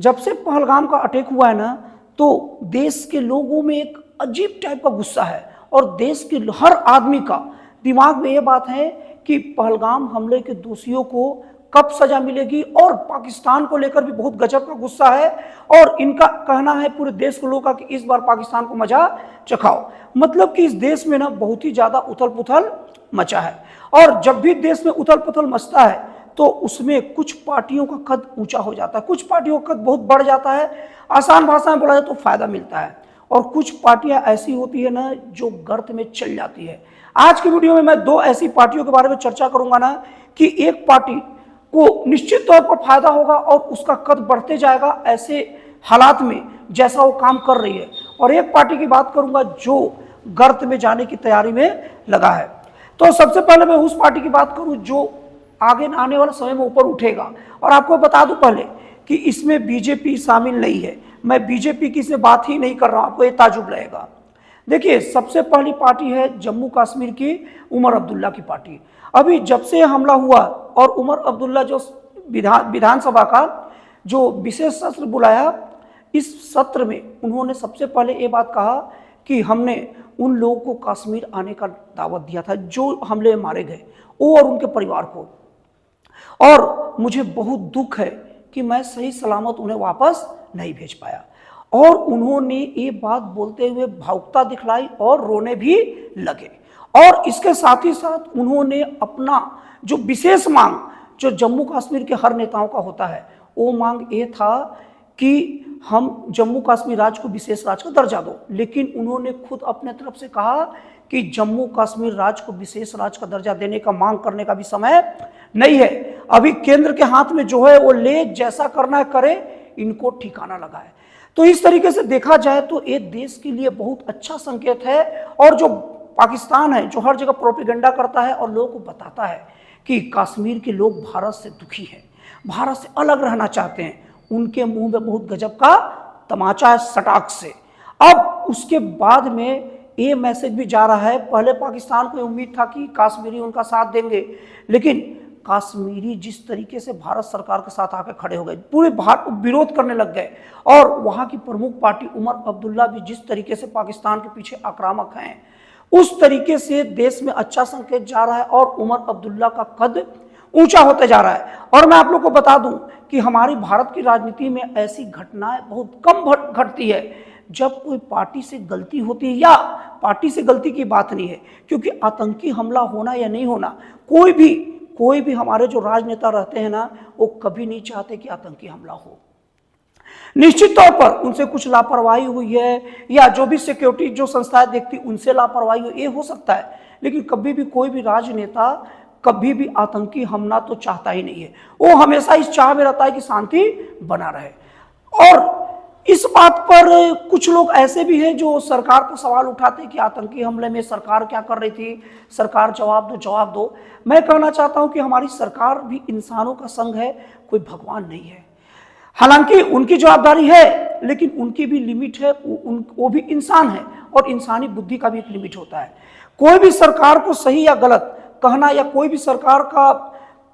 जब से पहलगाम का अटैक हुआ है ना, तो देश के लोगों में एक अजीब टाइप का गुस्सा है और देश के हर आदमी का दिमाग में ये बात है कि पहलगाम हमले के दोषियों को कब सजा मिलेगी। और पाकिस्तान को लेकर भी बहुत गजब का गुस्सा है और इनका कहना है पूरे देश के लोगों का कि इस बार पाकिस्तान को मजा चखाओ। मतलब कि इस देश में ना बहुत ही ज्यादा उथल पुथल मचा है और जब भी देश में उथल पुथल मचता है तो उसमें कुछ पार्टियों का कद ऊंचा हो जाता है, कुछ पार्टियों का कद बहुत बढ़ जाता है। आसान भाषा में बोला जाए तो फायदा मिलता है और कुछ पार्टियां ऐसी होती है ना जो गर्त में चल जाती है। आज की वीडियो में मैं दो ऐसी पार्टियों के बारे में चर्चा करूंगा ना कि एक पार्टी को निश्चित तौर पर फायदा होगा और उसका कद बढ़ते जाएगा ऐसे हालात में जैसा वो काम कर रही है, और एक पार्टी की बात करूंगा जो गर्त में जाने की तैयारी में लगा है। तो सबसे पहले मैं उस पार्टी की बात करूं जो आगे आने वाले समय में ऊपर उठेगा। और आपको बता दूं पहले कि इसमें बीजेपी शामिल नहीं है, मैं बीजेपी की से बात ही नहीं कर रहा हूं, आपको ये ताजुब लगेगा। देखिए, सबसे पहली पार्टी है जम्मू कश्मीर की उमर अब्दुल्ला की पार्टी। अभी जब से हमला हुआ और उमर अब्दुल्ला जो विधानसभा का जो विशेष सत्र बुलाया, इस सत्र में उन्होंने सबसे पहले ये बात कहा कि हमने उन लोगों को कश्मीर आने का दावत दिया था जो हमले में मारे गए, वो और उनके परिवार को, और मुझे बहुत दुख है कि मैं सही सलामत उन्हें वापस नहीं भेज पाया। और उन्होंने ये बात बोलते हुए भावुकता दिखलाई और रोने भी लगे। और इसके साथ ही साथ उन्होंने अपना जो विशेष मांग जो जम्मू कश्मीर के हर नेताओं का होता है, वो मांग ये था कि हम जम्मू कश्मीर राज्य को विशेष राज्य का दर्जा दो। लेकिन उन्होंने खुद अपने तरफ से कहा कि जम्मू कश्मीर राज्य को विशेष राज्य का दर्जा देने का मांग करने का भी समय नहीं है। अभी केंद्र के हाथ में जो है वो ले, जैसा करना है करे, इनको ठिकाना लगा है। तो इस तरीके से देखा जाए तो ये देश के लिए बहुत अच्छा संकेत है। और जो पाकिस्तान है जो हर जगह प्रोपेगेंडा करता है और लोगों को बताता है कि कश्मीर के लोग भारत से दुखी हैं, भारत से अलग रहना चाहते हैं, उनके मुंह में बहुत गजब का तमाचा है सटाक से। अब उसके बाद में ये मैसेज भी जा रहा है, पहले पाकिस्तान को उम्मीद था कि कश्मीरी उनका साथ देंगे, लेकिन कश्मीरी जिस तरीके से भारत सरकार के साथ आकर खड़े हो गए, पूरे भारत को विरोध करने लग गए, और वहां की प्रमुख पार्टी उमर अब्दुल्ला भी जिस तरीके से पाकिस्तान के पीछे आक्रामक हैं, उस तरीके से देश में अच्छा संकेत जा रहा है और उमर अब्दुल्ला का कद ऊंचा होते जा रहा है। और मैं आप लोग को बता दूं कि हमारी भारत की राजनीति में ऐसी घटनाएं बहुत कम घटती है जब कोई पार्टी से गलती होती है, या पार्टी से गलती की बात नहीं है, क्योंकि आतंकी हमला होना या नहीं होना, कोई भी हमारे जो राजनेता रहते हैं ना, वो कभी नहीं चाहते कि आतंकी हमला हो। निश्चित तौर पर उनसे कुछ लापरवाही हुई है या जो भी सिक्योरिटी जो संस्थाएं देखती उनसे लापरवाही हुई, ये हो सकता है, लेकिन कभी भी कोई भी राजनेता कभी भी आतंकी हमला तो चाहता ही नहीं है। वो हमेशा इस चाह में रहता है कि शांति बना रहे। और इस बात पर कुछ लोग ऐसे भी हैं जो सरकार को सवाल उठाते हैं कि आतंकी हमले में सरकार क्या कर रही थी, सरकार जवाब दो। मैं कहना चाहता हूं कि हमारी सरकार भी इंसानों का संग है, कोई भगवान नहीं है। हालांकि उनकी जवाबदारी है, लेकिन उनकी भी लिमिट है, वो भी इंसान है और इंसानी बुद्धि का भी एक लिमिट होता है। कोई भी सरकार को सही या गलत कहना या कोई भी सरकार का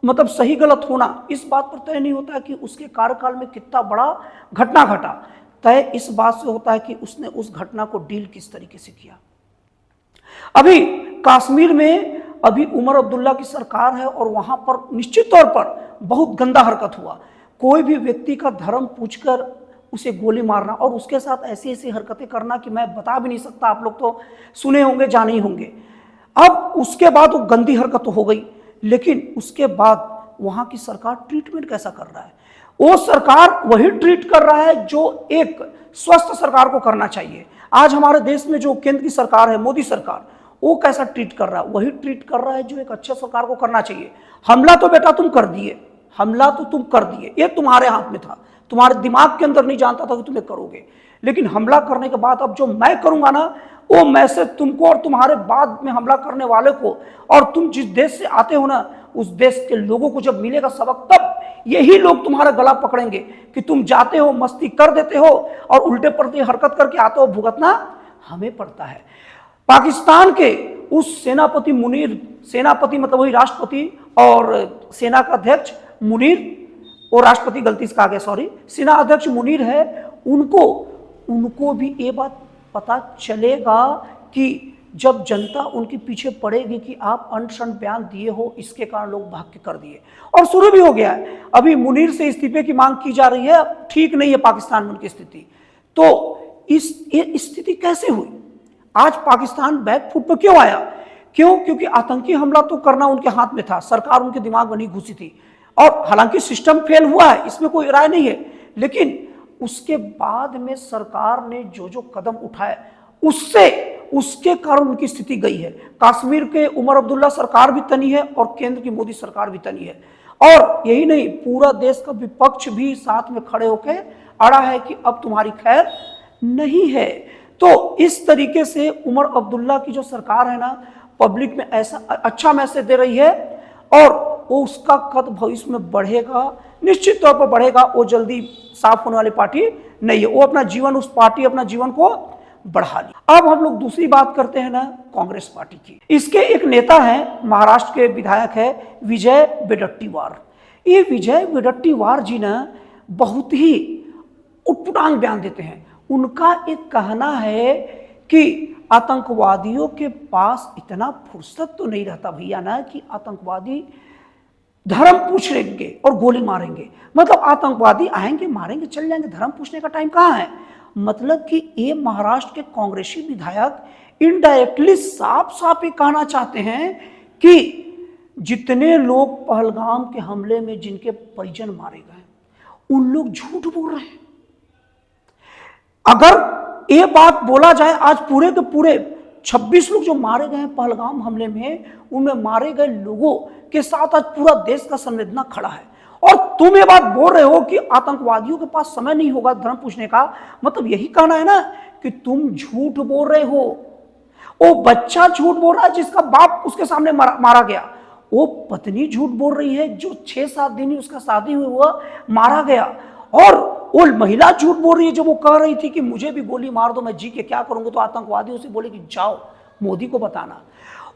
मतलब सही गलत होना इस बात पर तय नहीं होता कि उसके कार्यकाल में कितना बड़ा घटना घटा। तय इस बात से होता है कि उसने उस घटना को डील किस तरीके से किया। अभी कश्मीर में अभी उमर अब्दुल्ला की सरकार है और वहां पर निश्चित तौर पर बहुत गंदा हरकत हुआ। कोई भी व्यक्ति का धर्म पूछकर उसे गोली मारना और उसके साथ ऐसी ऐसी हरकतें करना कि मैं बता भी नहीं सकता, आप लोग तो सुने होंगे, जाने ही होंगे। अब उसके बाद वो गंदी हरकत हो गई, लेकिन उसके बाद वहां की सरकार ट्रीटमेंट कैसा कर रहा है? वो सरकार वही ट्रीट कर रहा है जो एक स्वस्थ सरकार को करना चाहिए। आज हमारे देश में जो केंद्र की सरकार है, मोदी सरकार, वो कैसा ट्रीट कर रहा है? वही ट्रीट कर रहा है जो एक अच्छे सरकार को करना चाहिए। हमला तो बेटा तुम कर दिए, हमला तो तुम कर दिए, ये तुम्हारे हाथ में था, तुम्हारे दिमाग के अंदर नहीं जानता था कि तुम्हें करोगे, लेकिन हमला करने के बाद अब जो मैं करूंगा ना, वो मैसेज तुमको और तुम्हारे बाद में हमला करने वाले को और तुम जिस देश से आते हो ना, उस देश के लोगों को जब मिलेगा सबक, तब यही लोग तुम्हारा गला पकड़ेंगे कि तुम जाते हो, मस्ती कर देते हो और उल्टे पलटे हरकत करके आते हो, भुगतना हमें पड़ता है। पाकिस्तान के उस सेनापति मुनीर, सेनापति मतलब वही राष्ट्रपति और सेना का अध्यक्ष मुनीर वो राष्ट्रपति गलती से कहा गया, सॉरी, सेना अध्यक्ष मुनीर है, उनको भी ये बात पता चलेगा कि जब जनता उनके पीछे पड़ेगी कि आप अनशन बयान दिए हो, इसके कारण लोग भाग के कर दिए और शुरू भी हो गया है। अभी मुनीर से इस्तीफे की मांग की जा रही है, ठीक नहीं है पाकिस्तान में उनकी स्थिति। तो ये स्थिति कैसे हुई? आज पाकिस्तान बैकफुट पर क्यों आया? क्यों? क्योंकि आतंकी हमला तो करना उनके हाथ में था, सरकार उनके दिमाग में नहीं घुसी थी, और हालांकि सिस्टम फेल हुआ है, इसमें कोई राय नहीं है, लेकिन उसके बाद में सरकार ने जो जो कदम उठाए उसके कारण उनकी स्थिति गई है। कश्मीर के उमर अब्दुल्ला सरकार भी तनी है और केंद्र की मोदी सरकार भी तनी है, और यही नहीं, पूरा देश का विपक्ष भी साथ में खड़े होकर अड़ा है कि अब तुम्हारी खैर नहीं है। तो इस तरीके से उमर अब्दुल्ला की जो सरकार है ना, पब्लिक में ऐसा अच्छा मैसेज दे रही है, और वो उसका कद भविष्य में बढ़ेगा, निश्चित तौर पर बढ़ेगा। वो जल्दी साफ होने वाली पार्टी नहीं है, वो अपना जीवन, उस पार्टी अपना जीवन को बढ़ा ली। अब हम लोग दूसरी बात करते हैं ना, कांग्रेस पार्टी की। इसके एक नेता हैं, महाराष्ट्र के विधायक है विजय वडेट्टीवार। ये विजय वडेट्टीवार जी ना बहुत ही उटपटांग बयान देते हैं। उनका एक कहना है कि आतंकवादियों के पास इतना फुर्सत तो नहीं रहता भैया ना कि आतंकवादी धर्म पूछ लेंगे और गोली मारेंगे। मतलब आतंकवादी आएंगे, मारेंगे, चल जाएंगे, धर्म पूछने का टाइम कहाँ है? मतलब कि ये महाराष्ट्र के कांग्रेसी विधायक इनडायरेक्टली साफ साफ ये कहना चाहते हैं कि जितने लोग पहलगाम के हमले में जिनके परिजन मारे गए, उन लोग झूठ बोल रहे हैं। अगर ये बात बोला जाए, आज पूरे के पूरे 26 लोग जो मारे गए हैं पहलगाम हमले में, उनमें मारे गए लोगों के साथ आज पूरा देश का संवेदना खड़ा है, और तुम ये बात बोल रहे हो कि आतंकवादियों के पास समय नहीं होगा धर्म पूछने का। मतलब यही कहना है ना कि तुम झूठ बोल रहे हो। वो बच्चा झूठ बोल रहा है जिसका बाप उसके सामने मारा गया, वो पत्नी झूठ बोल रही है जो 6-7 दिन ही उसका शादी हुआ मारा गया, और वो महिला झूठ बोल रही है जो वो कह रही थी कि मुझे भी गोली मार दो, मैं जी के क्या करूंगा। तो आतंकवादियों से बोले कि जाओ मोदी को बताना।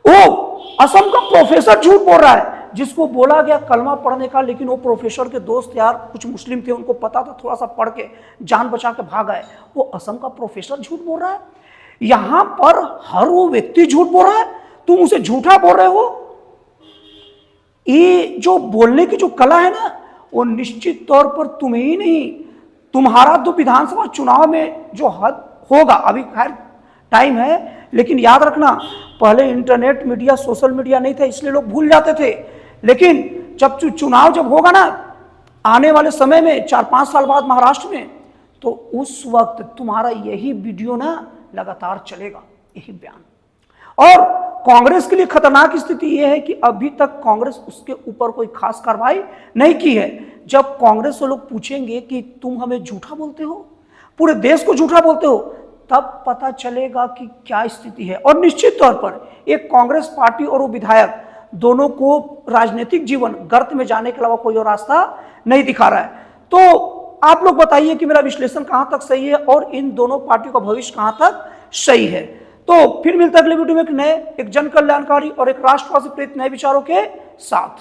वो असम का प्रोफेसर झूठ बोल रहा है जिसको बोला गया कलमा पढ़ने का, लेकिन वो प्रोफेसर के दोस्त यार कुछ मुस्लिम थे, उनको पता था, थोड़ा सा पढ़ के जान बचा के भाग आए। वो असम का प्रोफेसर झूठ बोल रहा है। यहां पर हर वो व्यक्ति झूठ बोल रहा है, तुम उसे झूठा बोल रहे हो। ये जो बोलने की जो कला है ना, वो निश्चित तौर पर तुम्हें ही नहीं, तुम्हारा तो विधानसभा चुनाव में जो हद होगा, अभी खैर टाइम है, लेकिन याद रखना पहले इंटरनेट मीडिया, सोशल मीडिया नहीं था, इसलिए लोग भूल जाते थे, लेकिन जब चुनाव जब होगा ना आने वाले समय में 4-5 साल बाद महाराष्ट्र में, तो उस वक्त तुम्हारा यही वीडियो ना लगातार चलेगा, यही बयान। और कांग्रेस के लिए खतरनाक स्थिति यह है कि अभी तक कांग्रेस उसके ऊपर कोई खास कार्रवाई नहीं की है। जब कांग्रेस से लोग पूछेंगे कि तुम हमें झूठा बोलते हो, पूरे देश को झूठा बोलते हो, तब पता चलेगा कि क्या स्थिति है। और निश्चित तौर पर एक कांग्रेस पार्टी और वो विधायक दोनों को राजनीतिक जीवन गर्त में जाने के अलावा कोई और रास्ता नहीं दिखा रहा है। तो आप लोग बताइए कि मेरा विश्लेषण कहां तक सही है और इन दोनों पार्टियों का भविष्य कहां तक सही है। तो फिर मिलता है अगले वीडियो में एक नए, एक जन कल्याणकारी और एक राष्ट्रवादी प्रेरित नए विचारों के साथ।